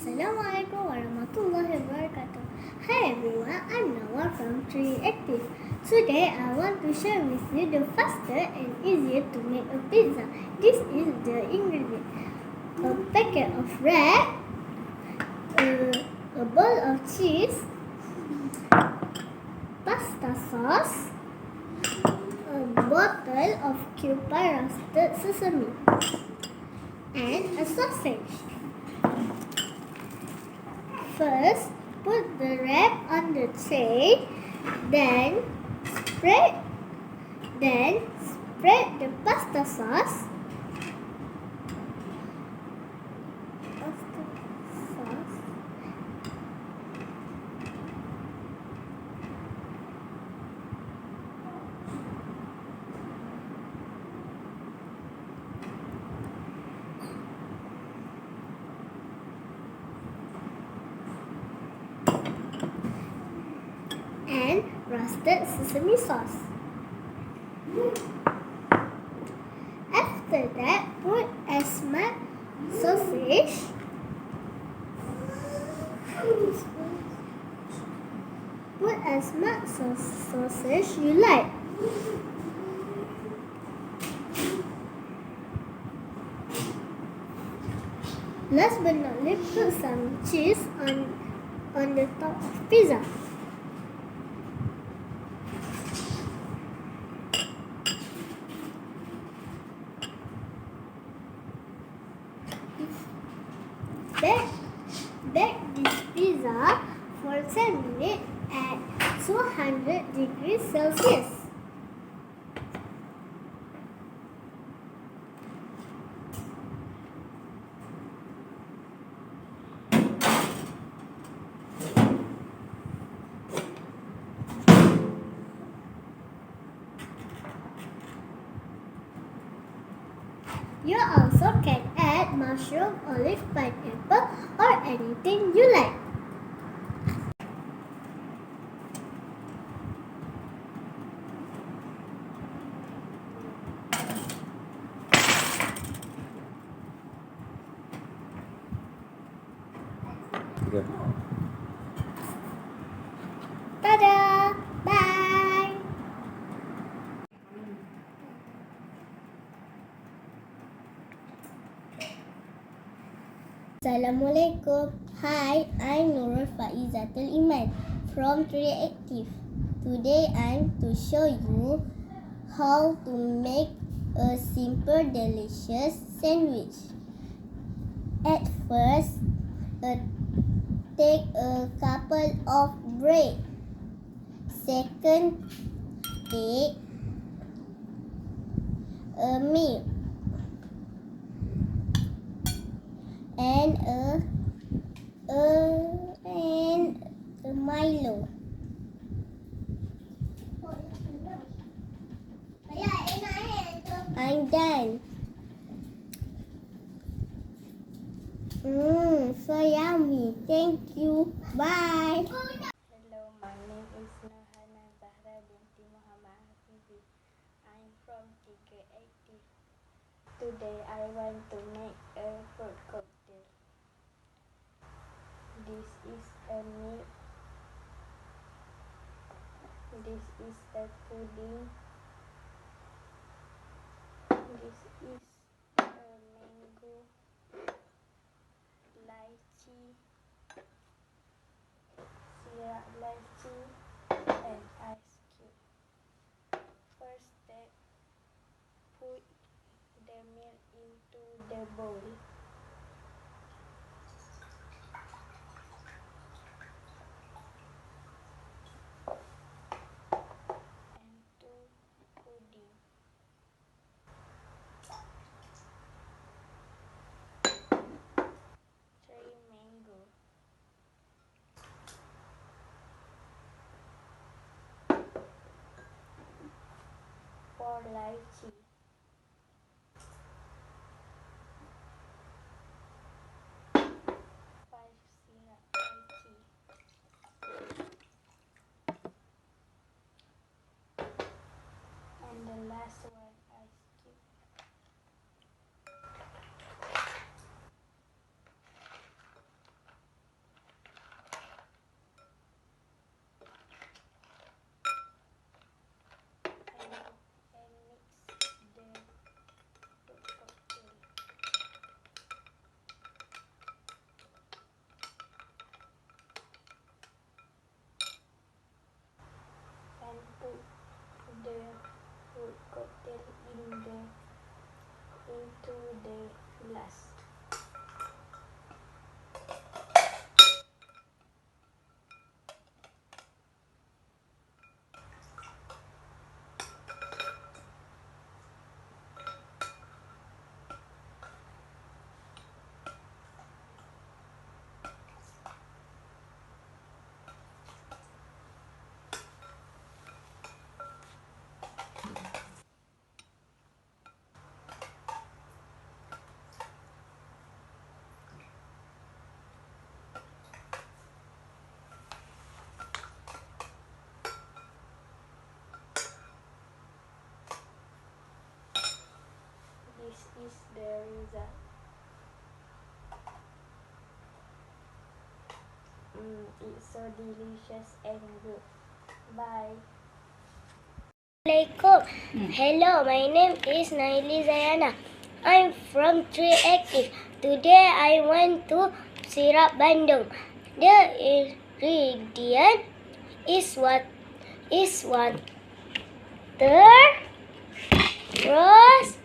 Assalamualaikum warahmatullahi wabarakatuh. Hi everyone, I'm Nawar from Aktif. Today I want to share with you the faster and easier to make a pizza. This is the ingredient: a packet of bread, a bowl of cheese, pasta sauce, a bottle of cubed roasted sesame, and a sausage. First, put the wrap on the tray, then spread the pasta sauce. And roasted sesame sauce. After that, put as much sausage you like. Last but not least, put some cheese on the top of pizza. Bake this pizza for 10 minutes at 200 degrees Celsius. You also can add mushroom, olive, pineapple, or anything you like. Okay. Ta-da! Bye! Assalamualaikum. Hi, I'm Nurul Faizatul Iman from Aktif. Today I'm to show you how to make a simple delicious sandwich. At first, take a couple of bread. Second, take a milk and a Milo. I'm done. So yummy. Thank you. Bye. Hello, my name is Nurhana Zahra binti Muhammad Hafizi. I'm from Aktif. Today I want to make a fruit cocktail. This is a milk. This is a pudding. This is a mango, lychee, syrup lychee, and ice cube. First step, put the milk into the bowl. And two pudding. Three mango. Four lychee. 5 syrup lychee. And the last one I skip. put the fruit cocktail into the glass. This is the result. It's so delicious and good. Bye. Assalamualaikum. Hello, my name is Naili Zayana. I'm from 3 Aktif. Today I want to syrup bandung. The ingredient is water, rose,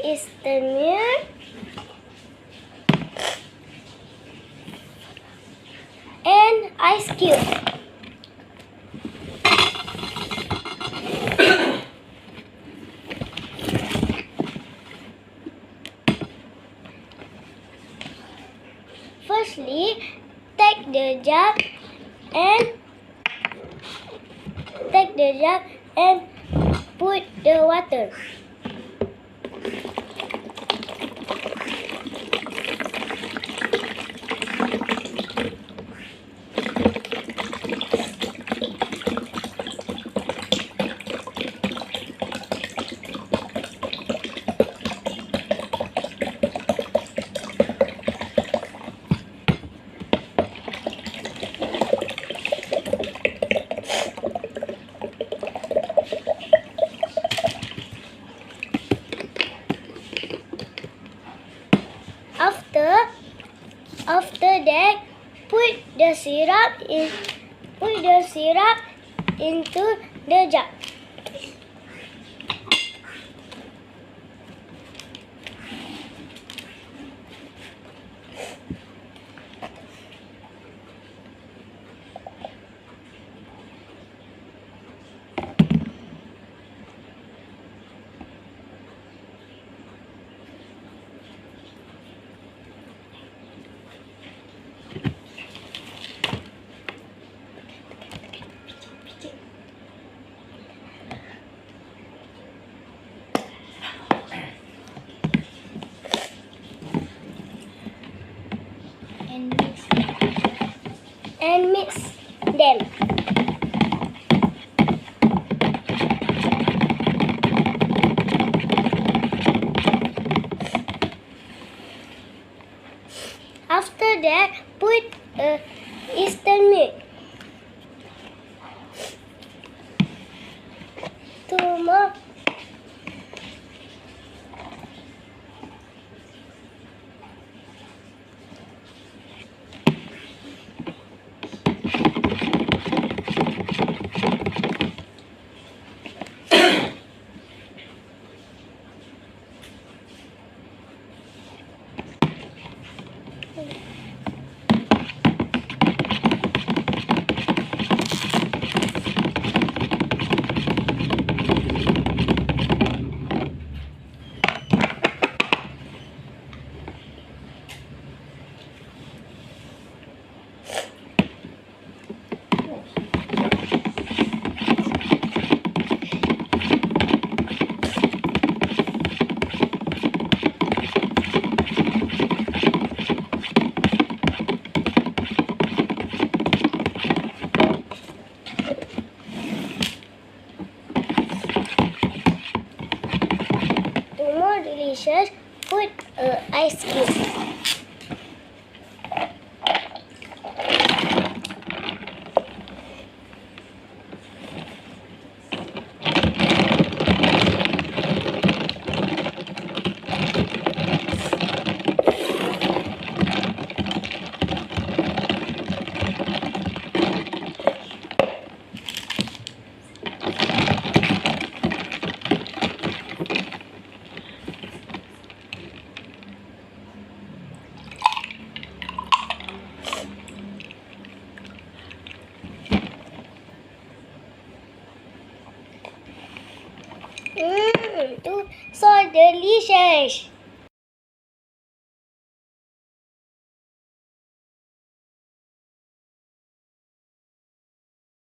instant milk, and ice cube. Firstly, take the jug and put the water. After that, put the syrup into the jug. And mix them. After that, put instant milk. Two more. Delicious, put ice cube. So delicious.